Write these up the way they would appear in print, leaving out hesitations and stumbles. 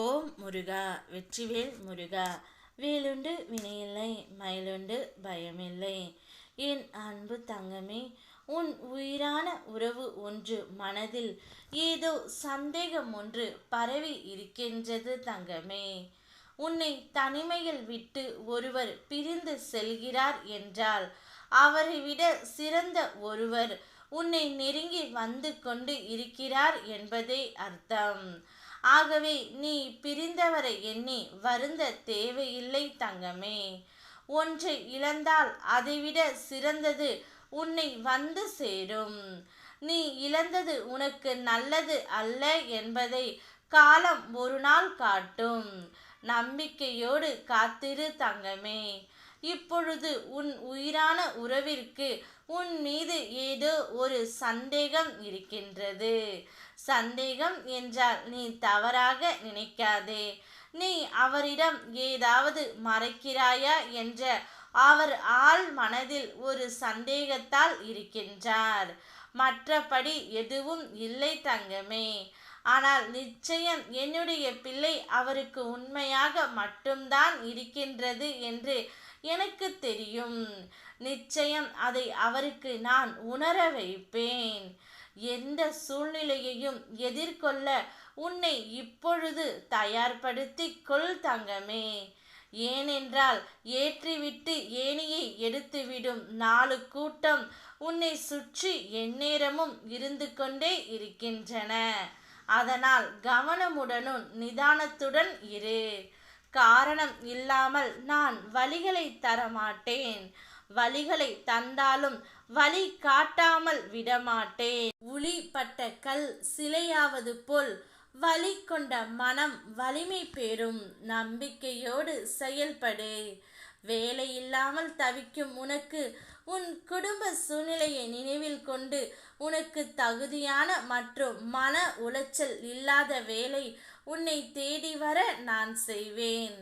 ஓம் முருகா வெற்றிவேல் முருகா. வேலுண்டு வினையில்லை, மயிலுண்டு பயமில்லை. என் அன்பு தங்கமே, உன் உயிரான உறவு ஒன்று மனதில் ஏதோ சந்தேகம் ஒன்று பரவி இருக்கின்றது தங்கமே. உன்னை தனிமையில் விட்டு ஒருவர் பிரிந்து செல்கிறார் என்றால் அவரை விட சிறந்த ஒருவர் உன்னை நெருங்கி வந்து கொண்டு இருக்கிறார் என்பதே அர்த்தம். ஆகவே நீ பிரிந்தவரை எண்ணி வருந்த தேவையில்லை தங்கமே. ஒன்றை இழந்தால் அதைவிட சிறந்தது உன்னை வந்து சேரும். நீ இழந்தது உனக்கு நல்லது அல்ல என்பதை காலம் ஒரு நாள் காட்டும். நம்பிக்கையோடு காத்திரு தங்கமே. இப்பொழுது உன் உயிரான உறவிற்கு உன் மீது ஏதோ ஒரு சந்தேகம் இருக்கின்றது. சந்தேகம் என்றால் நீ தவறாக நினைக்காதே. நீ அவரிடம் ஏதாவது மறைக்கிறாயா என்ற அவர் ஆழ் மனதில் ஒரு சந்தேகத்தால் இருக்கின்றார். மற்றபடி எதுவும் இல்லை தங்கமே. ஆனால் நிச்சயம் என்னுடைய பிள்ளை அவருக்கு உண்மையாக மட்டும்தான் இருக்கின்றது என்று எனக்கு தெரியும். நிச்சயம் அதை அவருக்கு நான் உணர வைப்பேன். எந்த சூழ்நிலையையும் எதிர்கொள்ள உன்னை இப்பொழுது தயார்படுத்தி கொள் தங்கமே. ஏனென்றால் ஏற்றிவிட்டு ஏணியை எடுத்துவிடும் 4 கூட்டம் உன்னை சுற்றி எந்நேரமும் இருந்து கொண்டே இருக்கின்றன. அதனால் கவனமுடனும் நிதானத்துடன் இரு. காரணம் இல்லாமல் நான் வழிகளை தரமாட்டேன். வழிகளை தந்தாலும் வழி காட்டாமல் விடமாட்டேன். உளி பட்ட கல் சிலையாவது போல் வலி கொண்ட மனம் வலிமை பெறும். நம்பிக்கையோடு செயல்படு. வேலை இல்லாமல் தவிக்கும் உனக்கு உன் குடும்ப சூழ்நிலையை நினைவில் கொண்டு உனக்கு தகுதியான மற்றும் மன உளைச்சல் இல்லாத வேலை உன்னை தேடி வர நான் செய்வேன்.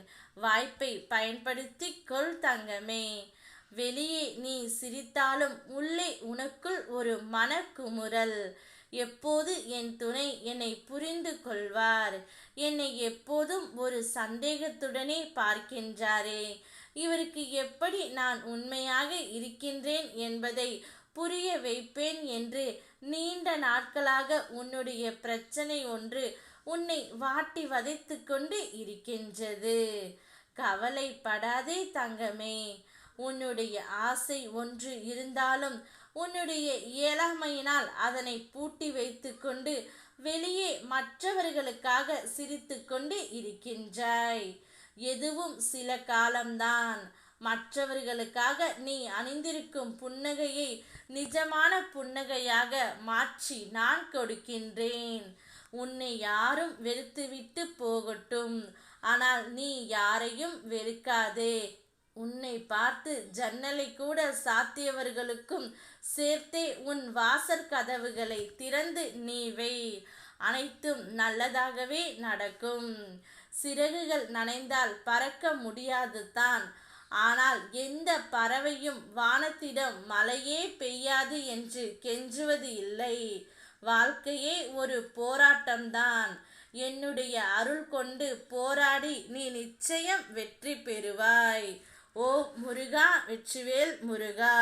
வாய்ப்பை பயன்படுத்தி கொள் தங்கமே. வெளியே நீ சிரித்தாலும் உள்ளே உனக்குள் ஒரு மனக்குமுறல். எப்போது என் துணை என்னை புரிந்து கொள்வார்? என்னை எப்போதும் ஒரு சந்தேகத்துடனே பார்க்கின்றாரே, இவருக்கு எப்படி நான் உண்மையாக இருக்கின்றேன் என்பதை புரிய வைப்பேன் என்று நீண்ட நாட்களாக உன்னுடைய பிரச்சனை ஒன்று உன்னை வாட்டி வதைத்து கொண்டு இருக்கின்றது. கவலைப்படாதே தங்கமே. உன்னுடைய ஆசை ஒன்று இருந்தாலும் உன்னுடைய இயலாமையினால் அதனை பூட்டி வைத்து கொண்டு வெளியே மற்றவர்களுக்காக சிரித்து கொண்டு இருக்கின்றாய். எதுவும் சில காலம்தான். மற்றவர்களுக்காக நீ அணிந்திருக்கும் புன்னகையை நிஜமான புன்னகையாக மாற்றி நான் கொடுக்கின்றேன். உன்னை யாரும் வெறுத்துவிட்டு போகட்டும், ஆனால் நீ யாரையும் வெறுக்காதே. உன்னை பார்த்து ஜன்னலை கூட சாத்தியவர்களுக்கும் சேர்த்தே உன் வாசற் கதவுகளை திறந்து நீ வை. அனைத்தும் நல்லதாகவே நடக்கும். சிறகுகள் நனைந்தால் பறக்க முடியாது தான். ஆனால் எந்த பறவையும் வானத்திடம் மழையே பெய்யாது என்று கெஞ்சுவது இல்லை. வாழ்க்கையே ஒரு போராட்டம்தான். என்னுடைய அருள் கொண்டு போராடி நீ நிச்சயம் வெற்றி பெறுவாய். ஓ முருகா வெற்றிவேல் முருகா.